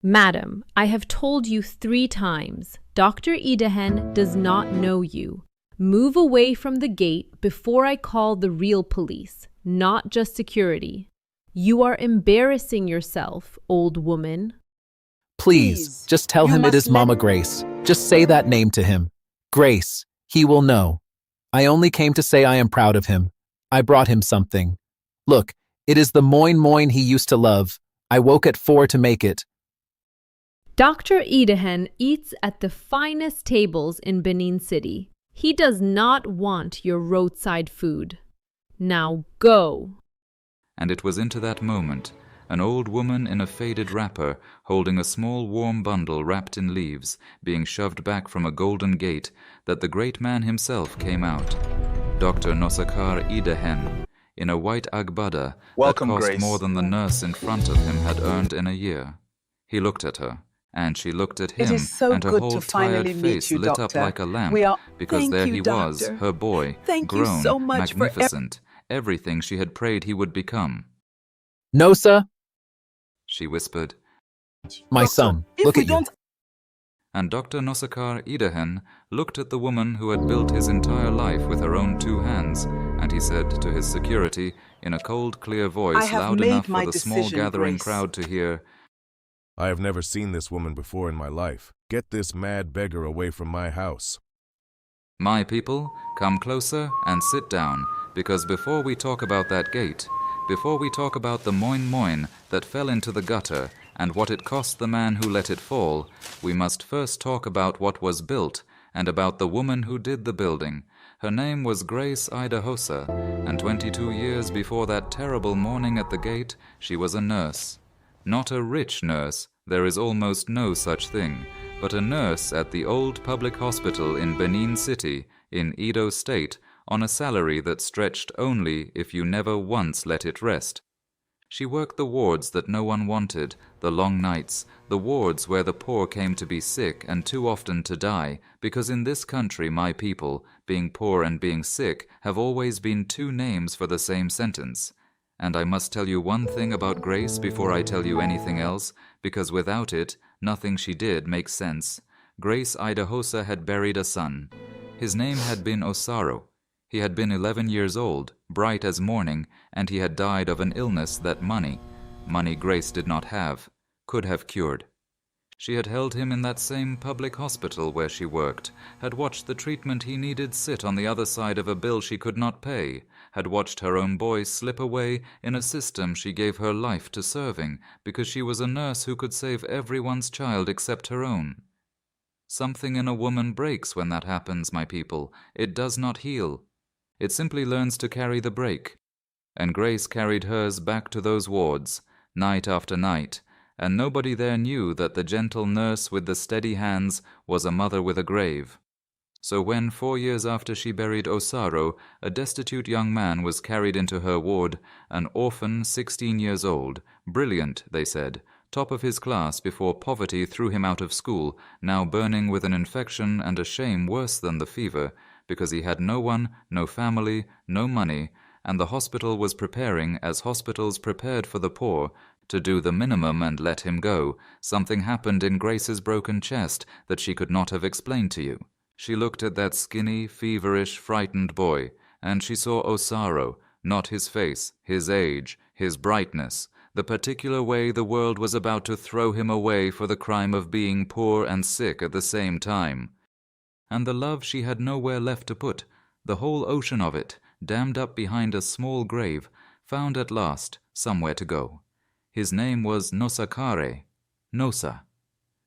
Madam, I have told you 3 times. Dr. Idehen does not know you. Move away from the gate before I call the real police, not just security. You are embarrassing yourself, old woman. Please, just tell him it is Mama Grace. Just say that name to him. Grace, he will know. I only came to say I am proud of him. I brought him something. Look, it is the Moin-Moin he used to love. I woke at 4 to make it. Dr. Idehen eats at the finest tables in Benin City. He does not want your roadside food. Now go. And it was into that moment, an old woman in a faded wrapper, holding a small warm bundle wrapped in leaves, being shoved back from a golden gate, that the great man himself came out. Dr. Nosakhare Idehen, in a white agbada that cost Grace. more than the nurse in front of him had earned in a year. He looked at her, and she looked at him, and her whole tired face lit up like a lamp, because there he was, her boy, grown, magnificent, everything she had prayed he would become. Nosa, She whispered, my son, look at you. and Dr. Nosakhare Idehen looked at the woman who had built his entire life with her own 2 hands, and he said to his security, in a cold, clear voice loud enough for the small gathering crowd to hear, I have never seen this woman before in my life. Get this mad beggar away from my house. My people, come closer and sit down, because before we talk about that gate, before we talk about the Moin-Moin that fell into the gutter and what it cost the man who let it fall, we must first talk about what was built and about the woman who did the building. Her name was Grace Idahosa, and 22 years before that terrible morning at the gate, she was a nurse. Not a rich nurse, there is almost no such thing, but a nurse at the old public hospital in Benin City, in Edo State, on a salary that stretched only if you never once let it rest. She worked the wards that no one wanted, the long nights, the wards where the poor came to be sick and too often to die, because in this country my people, being poor and being sick, have always been 2 names for the same sentence. And I must tell you one thing about Grace before I tell you anything else, because without it, nothing she did makes sense. Grace Idahosa had buried a son. His name had been Osaro. He had been 11 years old, bright as morning, and he had died of an illness that money Grace did not have, could have cured. She had held him in that same public hospital where she worked, had watched the treatment he needed sit on the other side of a bill she could not pay, had watched her own boy slip away in a system she gave her life to serving, because she was a nurse who could save everyone's child except her own. Something in a woman breaks when that happens, my people. It does not heal. It simply learns to carry the break. And Grace carried hers back to those wards, night after night, and nobody there knew that the gentle nurse with the steady hands was a mother with a grave. So when 4 years after she buried Osaro, a destitute young man was carried into her ward, an orphan 16 years old, brilliant, they said, top of his class before poverty threw him out of school, now burning with an infection and a shame worse than the fever, because he had no one, no family, no money, and the hospital was preparing, as hospitals prepared for the poor, to do the minimum and let him go. Something happened in Grace's broken chest that she could not have explained to you. She looked at that skinny, feverish, frightened boy, and she saw Osaro, not his face, his age, his brightness, the particular way the world was about to throw him away for the crime of being poor and sick at the same time. And the love she had nowhere left to put, the whole ocean of it, dammed up behind a small grave, found at last somewhere to go. His name was Nosakhare, Nosa.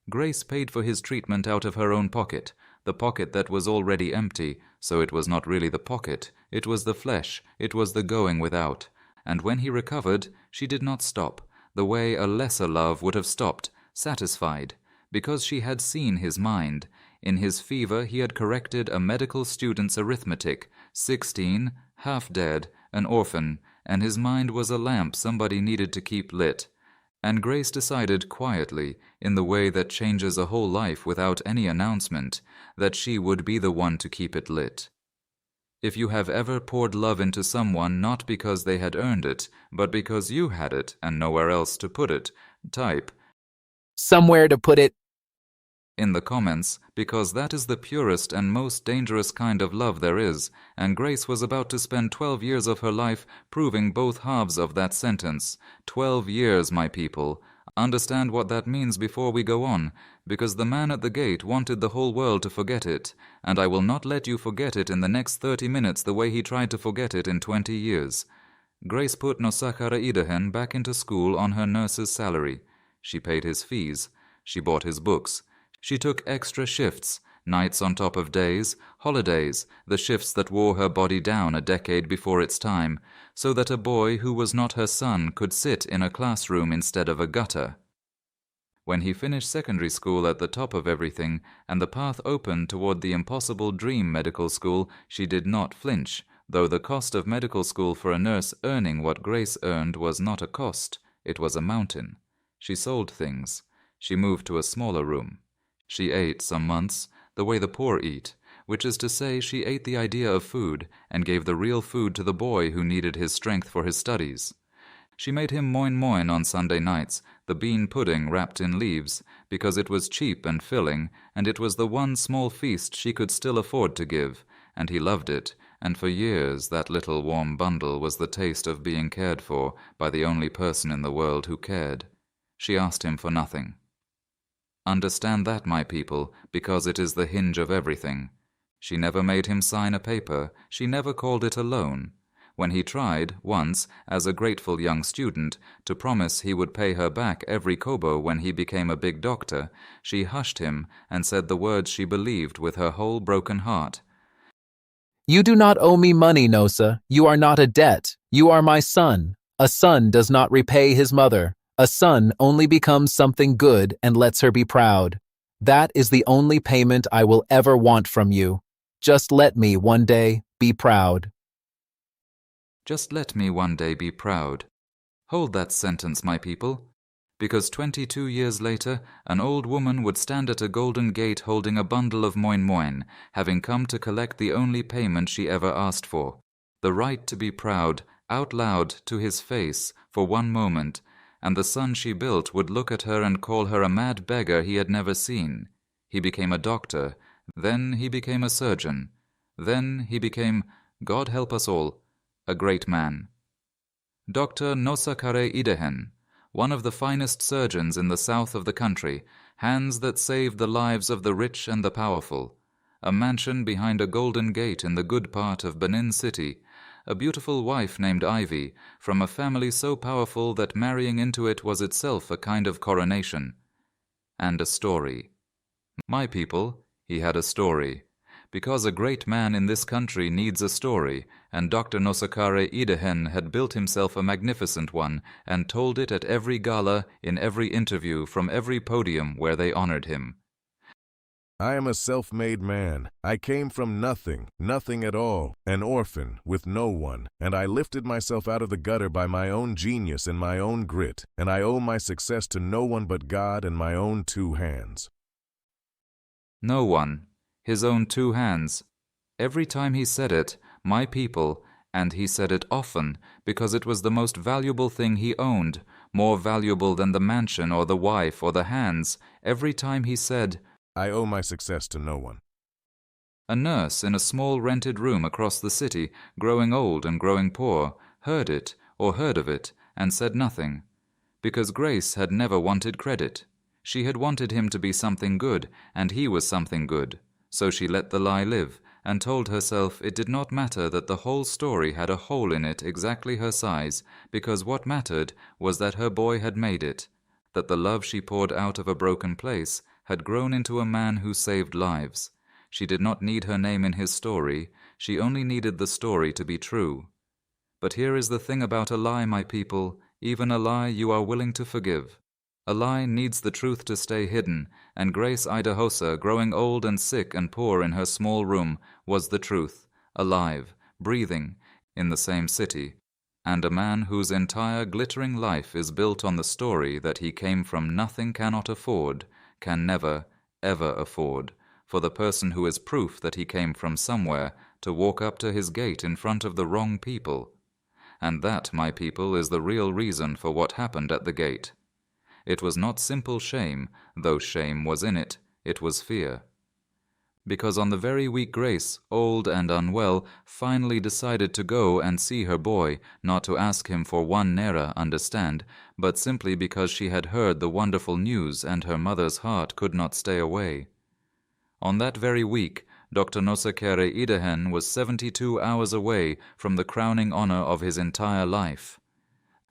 Grace paid for his treatment out of her own pocket, the pocket that was already empty, so it was not really the pocket, it was the flesh, it was the going without. And when he recovered, she did not stop, the way a lesser love would have stopped, satisfied, because she had seen his mind. In his fever he had corrected a medical student's arithmetic, 16, half dead, an orphan, and his mind was a lamp somebody needed to keep lit. And Grace decided quietly, in the way that changes a whole life without any announcement, that she would be the one to keep it lit. If you have ever poured love into someone not because they had earned it, but because you had it and nowhere else to put it, type somewhere to put it in the comments, because that is the purest and most dangerous kind of love there is, and Grace was about to spend 12 years of her life proving both halves of that sentence. 12 years, my people. Understand what that means before we go on, because the man at the gate wanted the whole world to forget it, and I will not let you forget it in the next 30 minutes the way he tried to forget it in 20 years. Grace put Nosakhare Idehen back into school on her nurse's salary. She paid his fees. She bought his books. She took extra shifts, nights on top of days, holidays, the shifts that wore her body down a decade before its time, so that a boy who was not her son could sit in a classroom instead of a gutter. When he finished secondary school at the top of everything, and the path opened toward the impossible dream medical school, she did not flinch, though the cost of medical school for a nurse earning what Grace earned was not a cost, it was a mountain. She sold things. She moved to a smaller room. She ate, some months, the way the poor eat, which is to say she ate the idea of food and gave the real food to the boy who needed his strength for his studies. She made him Moin-Moin on Sunday nights, the bean pudding wrapped in leaves, because it was cheap and filling, and it was the one small feast she could still afford to give, and he loved it, and for years that little warm bundle was the taste of being cared for by the only person in the world who cared. She asked him for nothing. Understand that, my people, because it is the hinge of everything. She never made him sign a paper. She never called it a loan. When he tried, once, as a grateful young student, to promise he would pay her back every kobo when he became a big doctor, she hushed him and said the words she believed with her whole broken heart. You do not owe me money, Nosa. You are not a debt. You are my son. A son does not repay his mother. A son only becomes something good and lets her be proud. That is the only payment I will ever want from you. Just let me one day be proud. Just let me one day be proud. Hold that sentence, my people, because 22 years later, an old woman would stand at a golden gate holding a bundle of Moin-Moin, having come to collect the only payment she ever asked for, the right to be proud, out loud, to his face, for one moment, and the son she built would look at her and call her a mad beggar he had never seen. He became a doctor, then he became a surgeon, then he became, God help us all, a great man. Dr. Nosakhare Idehen, one of the finest surgeons in the south of the country, hands that saved the lives of the rich and the powerful, a mansion behind a golden gate in the good part of Benin City, a beautiful wife named Ivy, from a family so powerful that marrying into it was itself a kind of coronation. And a story. My people, he had a story. Because a great man in this country needs a story, and Dr. Nosakhare Idehen had built himself a magnificent one, and told it at every gala, in every interview, from every podium where they honored him. I am a self-made man. I came from nothing, nothing at all, an orphan, with no one, and I lifted myself out of the gutter by my own genius and my own grit, and I owe my success to no one but God and my own 2 hands. No one. His own 2 hands. Every time he said it, my people, and he said it often, because it was the most valuable thing he owned, more valuable than the mansion or the wife or the hands, every time he said, I owe my success to no one. A nurse in a small rented room across the city, growing old and growing poor, heard it, or heard of it, and said nothing. Because Grace had never wanted credit. She had wanted him to be something good, and he was something good. So she let the lie live, and told herself it did not matter that the whole story had a hole in it exactly her size, because what mattered was that her boy had made it, that the love she poured out of a broken place had grown into a man who saved lives. She did not need her name in his story, she only needed the story to be true. But here is the thing about a lie, my people, even a lie you are willing to forgive. A lie needs the truth to stay hidden, and Grace Idahosa, growing old and sick and poor in her small room, was the truth, alive, breathing, in the same city, and a man whose entire glittering life is built on the story that he came from nothing cannot afford, can never, ever afford, for the person who is proof that he came from somewhere to walk up to his gate in front of the wrong people. And that, my people, is the real reason for what happened at the gate. It was not simple shame, though shame was in it. It was fear. Because on the very week Grace, old and unwell, finally decided to go and see her boy, not to ask him for 1 naira, understand, but simply because she had heard the wonderful news and her mother's heart could not stay away. On that very week, Dr. Nosakhare Idehen was 72 hours away from the crowning honor of his entire life.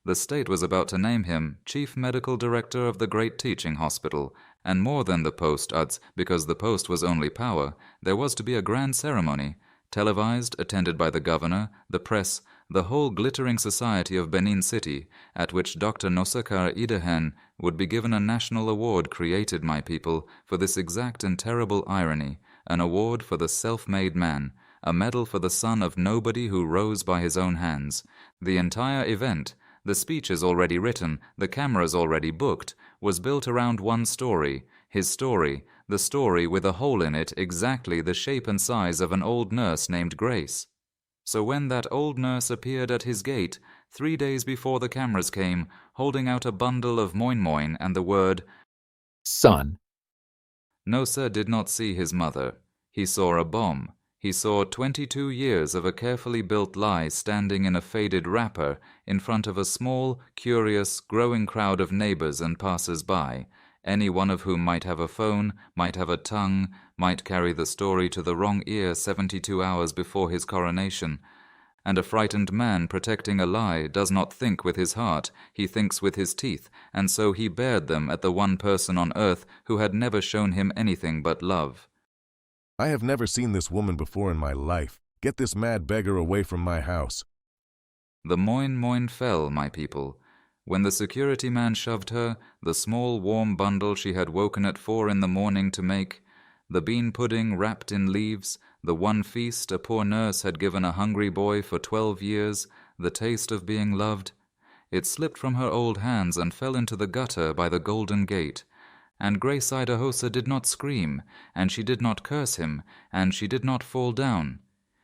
The state was about to name him Chief Medical Director of the great teaching hospital, and more than the post, because the post was only power, there was to be a grand ceremony, televised, attended by the governor, the press, the whole glittering society of Benin City, at which Dr. Nosakhare Idehen would be given a national award created, my people, for this exact and terrible irony, an award for the self-made man, a medal for the son of nobody who rose by his own hands. The entire event, the speech is already written, the cameras already booked, was built around one story, his story, the story with a hole in it exactly the shape and size of an old nurse named Grace. So when that old nurse appeared at his gate, 3 days before the cameras came, holding out a bundle of Moin-Moin and the word, Son. Nosa did not see his mother. He saw a bomb. He saw 22 years of a carefully built lie standing in a faded wrapper in front of a small, curious, growing crowd of neighbors and passers-by, any one of whom might have a phone, might have a tongue, might carry the story to the wrong ear 72 hours before his coronation. And a frightened man protecting a lie does not think with his heart, he thinks with his teeth, and so he bared them at the one person on earth who had never shown him anything but love. I have never seen this woman before in my life. Get this mad beggar away from my house. The Moin-Moin fell, my people. When the security man shoved her, the small warm bundle she had woken at 4 in the morning to make, the bean pudding wrapped in leaves, the one feast a poor nurse had given a hungry boy for 12 years, the taste of being loved, it slipped from her old hands and fell into the gutter by the Golden Gate. And Grace Idahosa did not scream, and she did not curse him, and she did not fall down.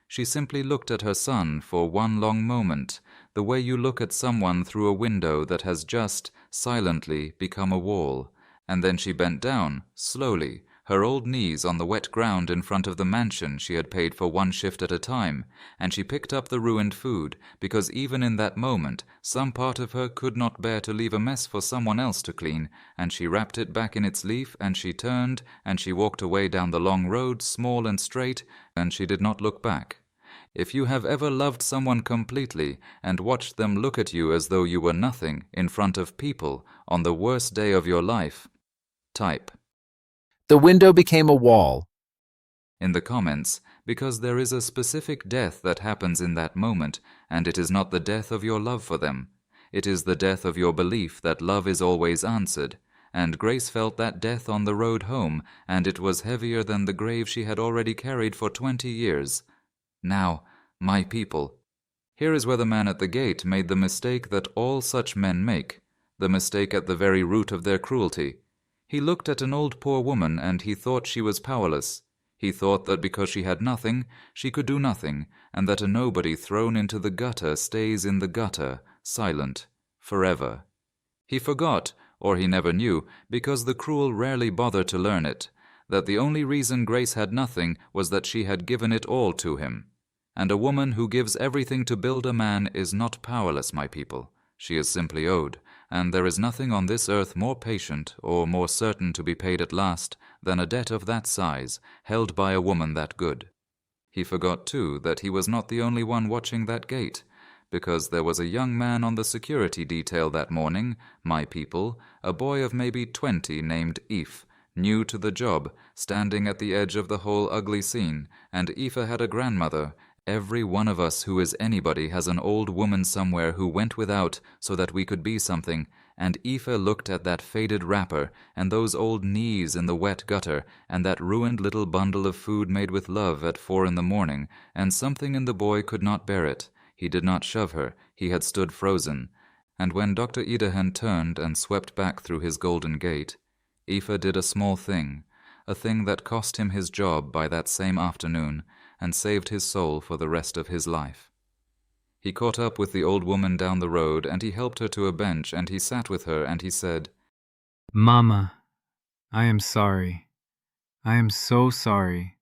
She simply looked at her son for one long moment, the way you look at someone through a window that has just, silently, become a wall. And then she bent down, slowly, her old knees on the wet ground in front of the mansion she had paid for 1 shift at a time, and she picked up the ruined food, because even in that moment some part of her could not bear to leave a mess for someone else to clean, and she wrapped it back in its leaf, and she turned, and she walked away down the long road, small and straight, and she did not look back. If you have ever loved someone completely, and watched them look at you as though you were nothing, in front of people, on the worst day of your life, type The window became a wall. in the comments, because there is a specific death that happens in that moment, and it is not the death of your love for them. It is the death of your belief that love is always answered, and Grace felt that death on the road home, and it was heavier than the grave she had already carried for 20 years. Now, my people, here is where the man at the gate made the mistake that all such men make, the mistake at the very root of their cruelty. He looked at an old poor woman and he thought she was powerless. He thought that because she had nothing, she could do nothing, and that a nobody thrown into the gutter stays in the gutter, silent, forever. He forgot, or he never knew, because the cruel rarely bother to learn it, that the only reason Grace had nothing was that she had given it all to him. And a woman who gives everything to build a man is not powerless, my people. She is simply owed, and there is nothing on this earth more patient or more certain to be paid at last than a debt of that size, held by a woman that good. He forgot, too, that he was not the only one watching that gate, because there was a young man on the security detail that morning, my people, a boy of maybe 20 named If, new to the job, standing at the edge of the whole ugly scene, and Aoife had a grandmother. Every one of us who is anybody has an old woman somewhere who went without so that we could be something, and Aoife looked at that faded wrapper, and those old knees in the wet gutter, and that ruined little bundle of food made with love at 4 in the morning, and something in the boy could not bear it. He did not shove her, he had stood frozen. And when Dr. Idehen turned and swept back through his golden gate, Aoife did a small thing, a thing that cost him his job by that same afternoon, and saved his soul for the rest of his life. He caught up with the old woman down the road, and he helped her to a bench, and he sat with her, and he said, Mama, I am sorry. I am so sorry.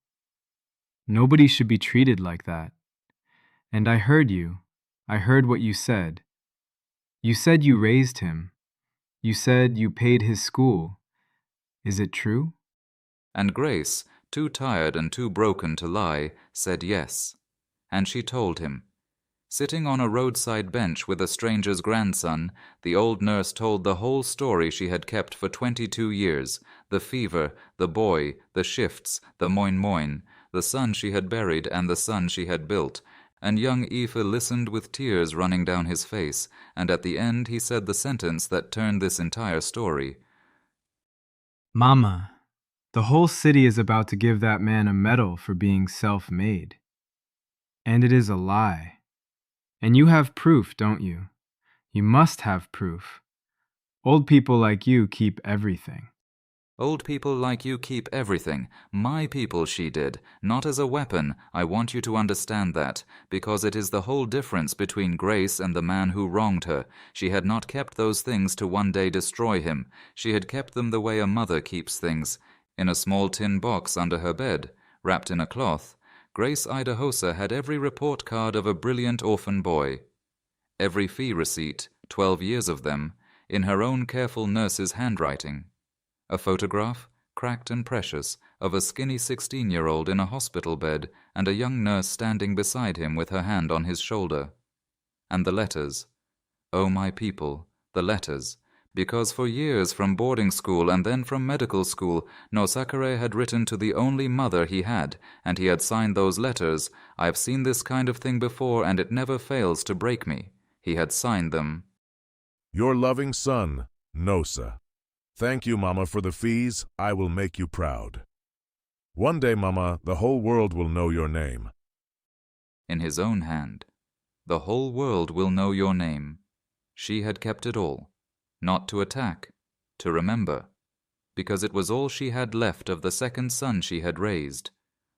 Nobody should be treated like that. And I heard you. I heard what you said. You said you raised him. You said you paid his school. Is it true? And Grace, too tired and too broken to lie, said yes. And she told him. Sitting on a roadside bench with a stranger's grandson, the old nurse told the whole story she had kept for 22 years, the fever, the boy, the shifts, the Moin-Moin, the son she had buried and the son she had built, and young Aoife listened with tears running down his face, and at the end he said the sentence that turned this entire story. Mama, the whole city is about to give that man a medal for being self-made. And it is a lie. And you have proof, don't you? You must have proof. Old people like you keep everything. Old people like you keep everything. My people, she did. Not as a weapon. I want you to understand that, because it is the whole difference between Grace and the man who wronged her. She had not kept those things to one day destroy him. She had kept them the way a mother keeps things, in a small tin box under her bed, wrapped in a cloth. Grace Idahosa had every report card of a brilliant orphan boy, every fee receipt, 12 years of them, in her own careful nurse's handwriting. A photograph, cracked and precious, of a skinny 16-year-old in a hospital bed and a young nurse standing beside him with her hand on his shoulder. And the letters. Oh, my people, the letters. Because for years from boarding school and then from medical school, Nosakhare had written to the only mother he had, and he had signed those letters. I've seen this kind of thing before, and it never fails to break me. He had signed them. Your loving son, Nosa. Thank you, Mama, for the fees. I will make you proud. One day, Mama, the whole world will know your name. In his own hand. The whole world will know your name. She had kept it all. Not to attack, to remember, because it was all she had left of the second son she had raised.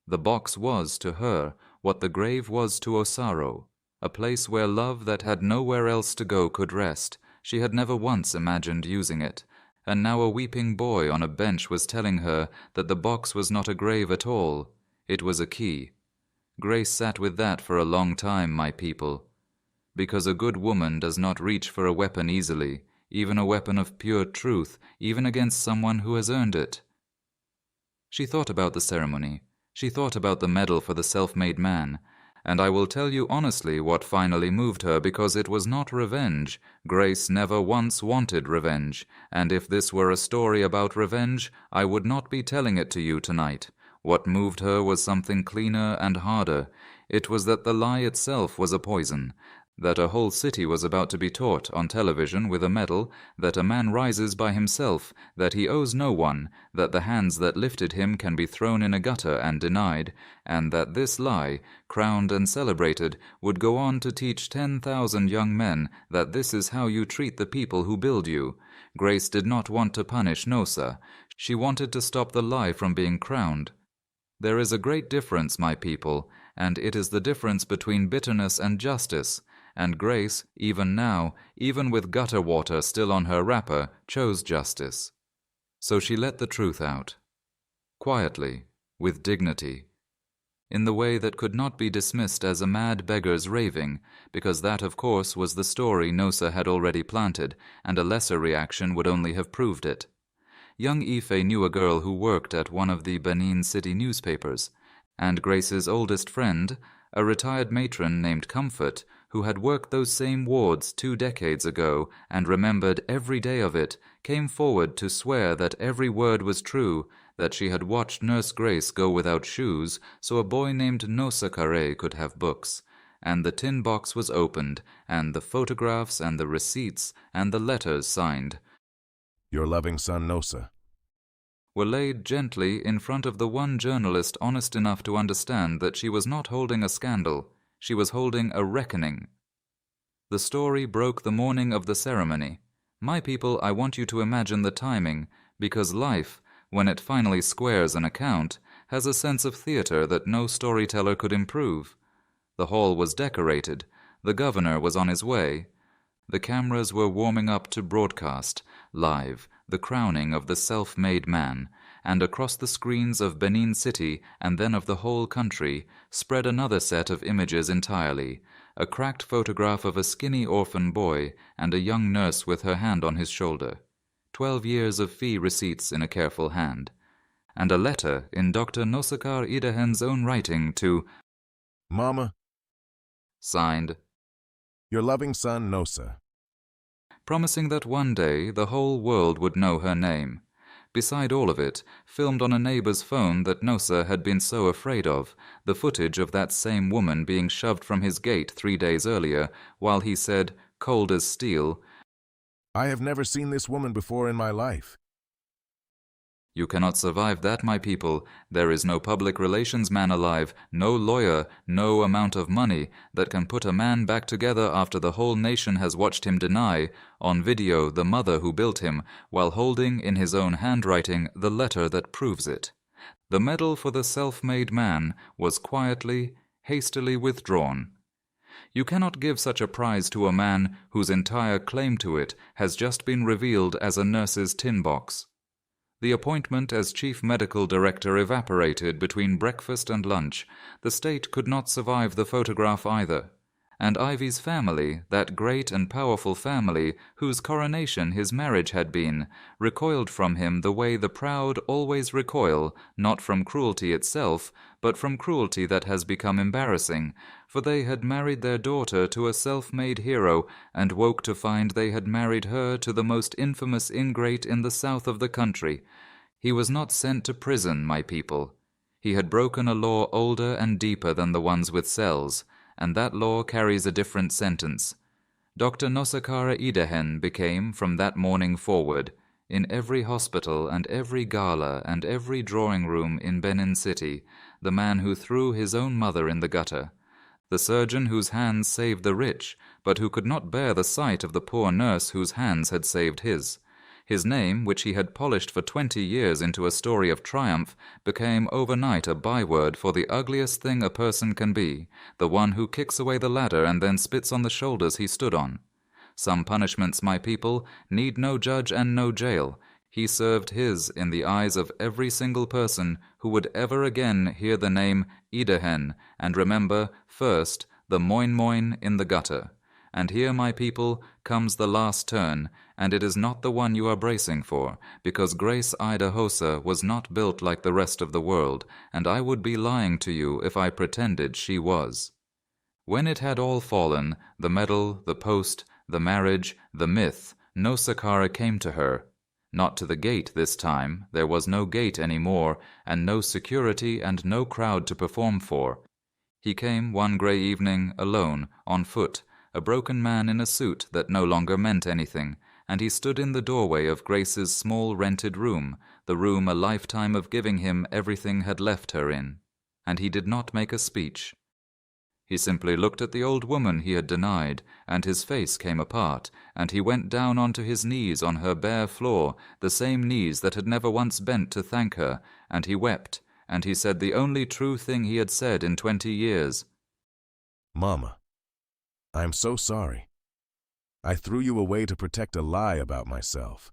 The box was, to her, what the grave was to Osaro, a place where love that had nowhere else to go could rest. She had never once imagined using it, and now a weeping boy on a bench was telling her that the box was not a grave at all. It was a key. Grace sat with that for a long time, my people, because a good woman does not reach for a weapon easily, even a weapon of pure truth, even against someone who has earned it. She thought about the ceremony. She thought about the medal for the self-made man. And I will tell you honestly what finally moved her, because it was not revenge. Grace never once wanted revenge. And if this were a story about revenge, I would not be telling it to you tonight. What moved her was something cleaner and harder. It was that the lie itself was a poison. That a whole city was about to be taught on television with a medal, that a man rises by himself, that he owes no one, that the hands that lifted him can be thrown in a gutter and denied, and that this lie, crowned and celebrated, would go on to teach 10,000 young men that this is how you treat the people who build you. Grace did not want to punish Nosa. She wanted to stop the lie from being crowned. There is a great difference, my people, and it is the difference between bitterness and justice. And Grace, even now, even with gutter water still on her wrapper, chose justice. So she let the truth out. Quietly, with dignity. In the way that could not be dismissed as a mad beggar's raving, because that, of course, was the story Nosa had already planted, and a lesser reaction would only have proved it. Young Aoife knew a girl who worked at one of the Benin city newspapers, and Grace's oldest friend, a retired matron named Comfort, who had worked those same wards 2 decades ago and remembered every day of it, came forward to swear that every word was true, that she had watched Nurse Grace go without shoes so a boy named Nosakhare could have books. And the tin box was opened, and the photographs and the receipts and the letters signed, Your loving son, Nosa, were laid gently in front of the one journalist honest enough to understand that she was not holding a scandal. She was holding a reckoning. The story broke the morning of the ceremony. My people, I want you to imagine the timing, because life, when it finally squares an account, has a sense of theater that no storyteller could improve. The hall was decorated. The governor was on his way. The cameras were warming up to broadcast, live, the crowning of the self-made man, and across the screens of Benin City and then of the whole country spread another set of images entirely, a cracked photograph of a skinny orphan boy and a young nurse with her hand on his shoulder, 12 years of fee receipts in a careful hand, and a letter in Dr. Nosakhare Idehen's own writing to Mama, signed, your loving son Nosa. promising that one day the whole world would know her name. Beside all of it, filmed on a neighbor's phone that Nosa had been so afraid of, the footage of that same woman being shoved from his gate 3 days earlier, while he said, cold as steel, I have never seen this woman before in my life. "You cannot survive that, my people. There is no public relations man alive, no lawyer, no amount of money that can put a man back together after the whole nation has watched him deny, on video, the mother who built him, while holding in his own handwriting the letter that proves it. The medal for the self-made man was quietly, hastily withdrawn. You cannot give such a prize to a man whose entire claim to it has just been revealed as a nurse's tin box. The appointment as chief medical director evaporated between breakfast and lunch. The state could not survive the photograph either. And Ivy's family, that great and powerful family whose coronation his marriage had been, recoiled from him the way the proud always recoil, not from cruelty itself, but from cruelty that has become embarrassing, for they had married their daughter to a self-made hero, and woke to find they had married her to the most infamous ingrate in the south of the country. He was not sent to prison, my people. He had broken a law older and deeper than the ones with cells, and that law carries a different sentence. Dr. Nosakhare Idehen became, from that morning forward, in every hospital and every gala and every drawing-room in Benin City, the man who threw his own mother in the gutter, the surgeon whose hands saved the rich, but who could not bear the sight of the poor nurse whose hands had saved his. His name, which he had polished for 20 years into a story of triumph, became overnight a byword for the ugliest thing a person can be, the one who kicks away the ladder and then spits on the shoulders he stood on. Some punishments, my people, need no judge and no jail. He served his in the eyes of every single person who would ever again hear the name Idehen and remember, first, the Moin-Moin in the gutter. And here, my people, comes the last turn, and it is not the one you are bracing for, because Grace Idahosa was not built like the rest of the world, and I would be lying to you if I pretended she was. When it had all fallen, the medal, the post, the marriage, the myth, Nosakhare came to her. Not to the gate this time, there was no gate any more, and no security and no crowd to perform for. He came one grey evening, alone, on foot, a broken man in a suit that no longer meant anything, and he stood in the doorway of Grace's small rented room, the room a lifetime of giving him everything had left her in. And he did not make a speech. He simply looked at the old woman he had denied, and his face came apart, and he went down onto his knees on her bare floor, the same knees that had never once bent to thank her, and he wept, and he said the only true thing he had said in 20 years. Mama, I'm so sorry. I threw you away to protect a lie about myself.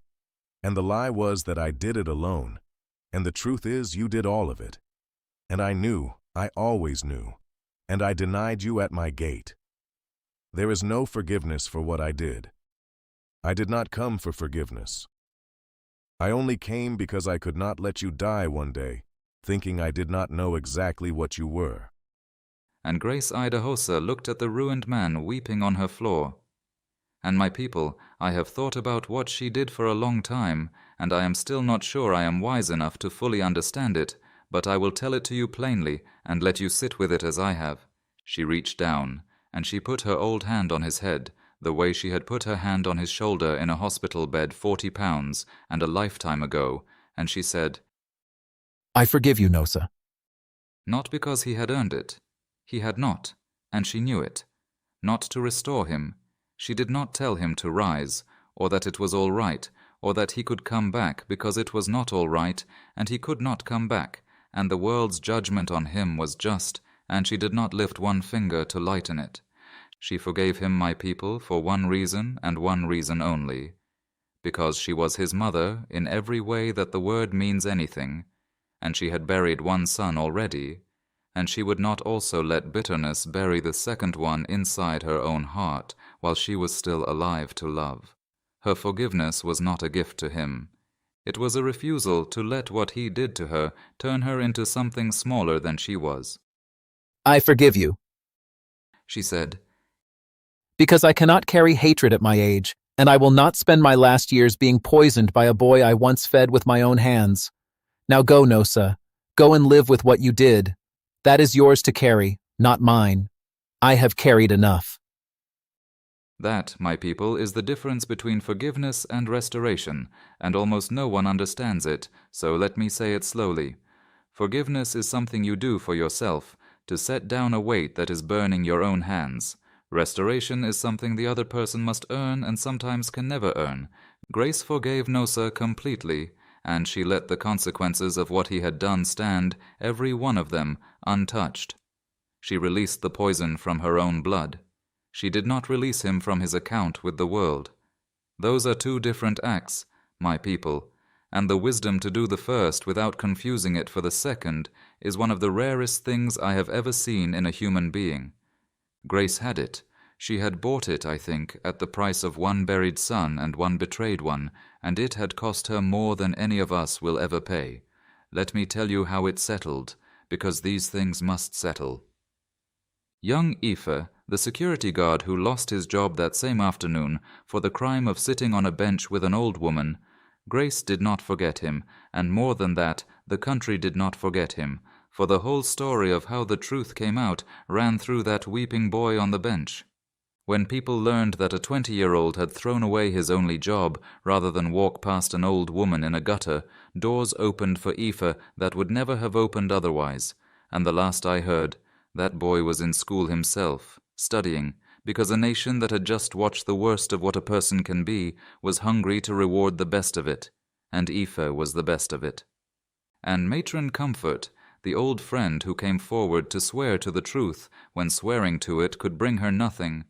And the lie was that I did it alone. And the truth is you did all of it. And I knew, I always knew. And I denied you at my gate. There is no forgiveness for what I did. I did not come for forgiveness. I only came because I could not let you die one day, thinking I did not know exactly what you were. And Grace Idahosa looked at the ruined man weeping on her floor. And my people, I have thought about what she did for a long time, and I am still not sure I am wise enough to fully understand it, but I will tell it to you plainly, and let you sit with it as I have. She reached down, and she put her old hand on his head, the way she had put her hand on his shoulder in a hospital bed 40 pounds, and a lifetime ago, and she said, I forgive you, Nosa. not because he had earned it. He had not, and she knew it. Not to restore him. She did not tell him to rise, or that it was all right, or that he could come back because it was not all right, and he could not come back, and the world's judgment on him was just, and she did not lift one finger to lighten it. She forgave him, my people, for one reason and one reason only. because she was his mother in every way that the word means anything, and she had buried one son already, and she would not also let bitterness bury the second one inside her own heart while she was still alive to love. Her forgiveness was not a gift to him. It was a refusal to let what he did to her turn her into something smaller than she was. I forgive you, She said, because I cannot carry hatred at my age, and I will not spend my last years being poisoned by a boy I once fed with my own hands. Now go, Nosa. Go and live with what you did. That is yours to carry, not mine. I have carried enough. That, my people, is the difference between forgiveness and restoration, and almost no one understands it, so let me say it slowly. Forgiveness is something you do for yourself, to set down a weight that is burning your own hands. Restoration is something the other person must earn and sometimes can never earn. Grace forgave Nosa completely, and she let the consequences of what he had done stand, every one of them, untouched. She released the poison from her own blood. She did not release him from his account with the world. Those are two different acts, my people, and the wisdom to do the first without confusing it for the second is one of the rarest things I have ever seen in a human being. Grace had it. She had bought it, I think, at the price of one buried son and one betrayed one, and it had cost her more than any of us will ever pay. Let me tell you how it settled, because these things must settle. Young Ife, the security guard who lost his job that same afternoon for the crime of sitting on a bench with an old woman, Grace did not forget him, and more than that, the country did not forget him, for the whole story of how the truth came out ran through that weeping boy on the bench. When people learned that a 20-year-old had thrown away his only job rather than walk past an old woman in a gutter, doors opened for Ife that would never have opened otherwise, and the last I heard, that boy was in school himself, studying, because a nation that had just watched the worst of what a person can be was hungry to reward the best of it, and Ife was the best of it. And Matron Comfort, the old friend who came forward to swear to the truth when swearing to it could bring her nothing,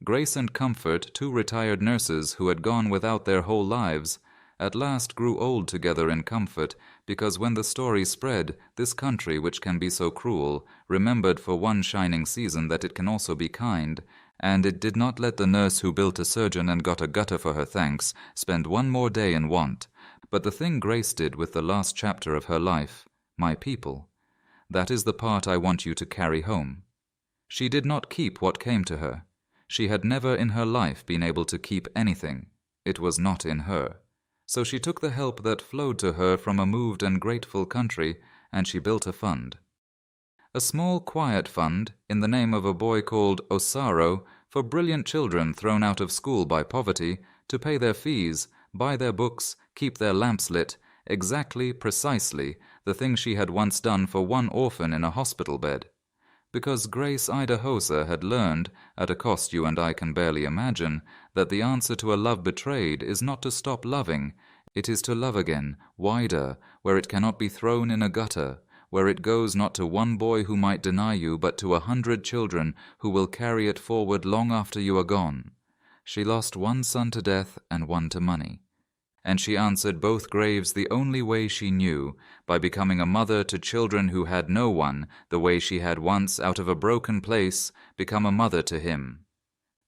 Grace and Comfort, two retired nurses who had gone without their whole lives, at last grew old together in comfort, because when the story spread, this country which can be so cruel remembered for one shining season that it can also be kind, and it did not let the nurse who built a surgeon and got a gutter for her thanks spend one more day in want. But the thing Grace did with the last chapter of her life, my people, that is the part I want you to carry home. She did not keep what came to her. She had never in her life been able to keep anything. It was not in her. So she took the help that flowed to her from a moved and grateful country, and she built a fund. A small, quiet fund, in the name of a boy called Osaro, for brilliant children thrown out of school by poverty, to pay their fees, buy their books, keep their lamps lit, exactly, precisely, the thing she had once done for one orphan in a hospital bed. Because Grace Idahosa had learned, at a cost you and I can barely imagine, that the answer to a love betrayed is not to stop loving, it is to love again, wider, where it cannot be thrown in a gutter, where it goes not to one boy who might deny you, but to 100 children who will carry it forward long after you are gone. She lost one son to death and one to money. And she answered both graves the only way she knew, by becoming a mother to children who had no one, the way she had once, out of a broken place, become a mother to him.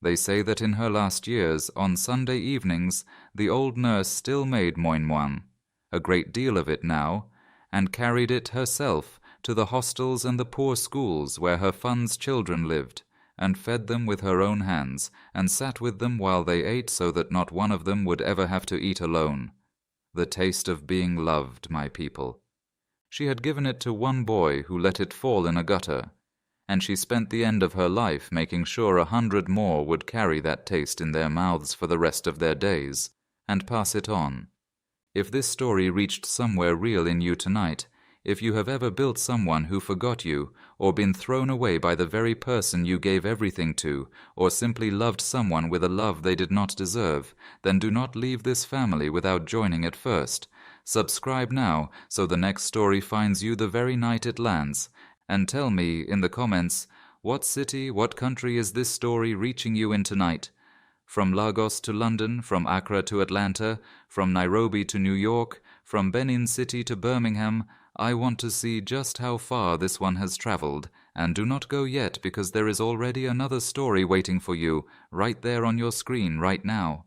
They say that in her last years, on Sunday evenings, the old nurse still made Moin-Moin, a great deal of it now, and carried it herself to the hostels and the poor schools where her fund's children lived, and fed them with her own hands, and sat with them while they ate so that not one of them would ever have to eat alone. The taste of being loved, my people. She had given it to one boy who let it fall in a gutter, and she spent the end of her life making sure 100 more would carry that taste in their mouths for the rest of their days, and pass it on. If this story reached somewhere real in you tonight, if you have ever built someone who forgot you, or been thrown away by the very person you gave everything to, or simply loved someone with a love they did not deserve, then do not leave this family without joining it first. Subscribe now, so the next story finds you the very night it lands, and tell me in the comments, what city, what country is this story reaching you in tonight? From Lagos to London, from Accra to Atlanta, from Nairobi to New York, from Benin City to Birmingham, I want to see just how far this one has traveled, and do not go yet because there is already another story waiting for you, right there on your screen right now.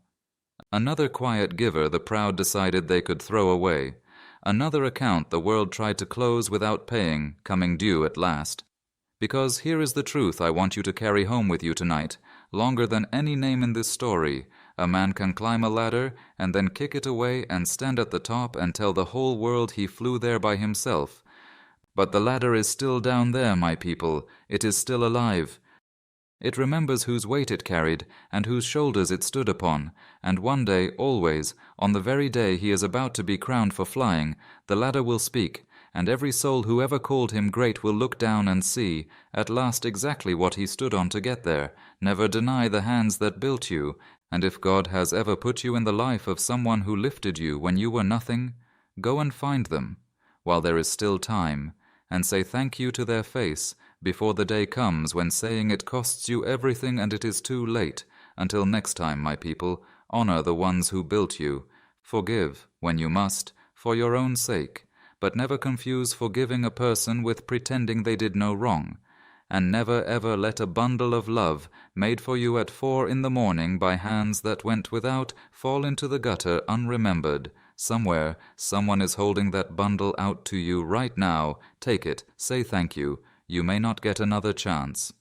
Another quiet giver the proud decided they could throw away. Another account the world tried to close without paying, coming due at last. Because here is the truth I want you to carry home with you tonight. Longer than any name in this story, a man can climb a ladder and then kick it away and stand at the top and tell the whole world he flew there by himself. But the ladder is still down there, my people. It is still alive. It remembers whose weight it carried and whose shoulders it stood upon, and one day, always, on the very day he is about to be crowned for flying, the ladder will speak, and every soul who ever called him great will look down and see, at last exactly what he stood on to get there. Never deny the hands that built you, and if God has ever put you in the life of someone who lifted you when you were nothing, go and find them, while there is still time, and say thank you to their face, before the day comes when saying it costs you everything and it is too late. Until next time, my people, honor the ones who built you. Forgive, when you must, for your own sake, but never confuse forgiving a person with pretending they did no wrong. And never ever let a bundle of love, made for you at 4 a.m. by hands that went without, fall into the gutter unremembered. Somewhere, someone is holding that bundle out to you right now. Take it, say thank you. You may not get another chance.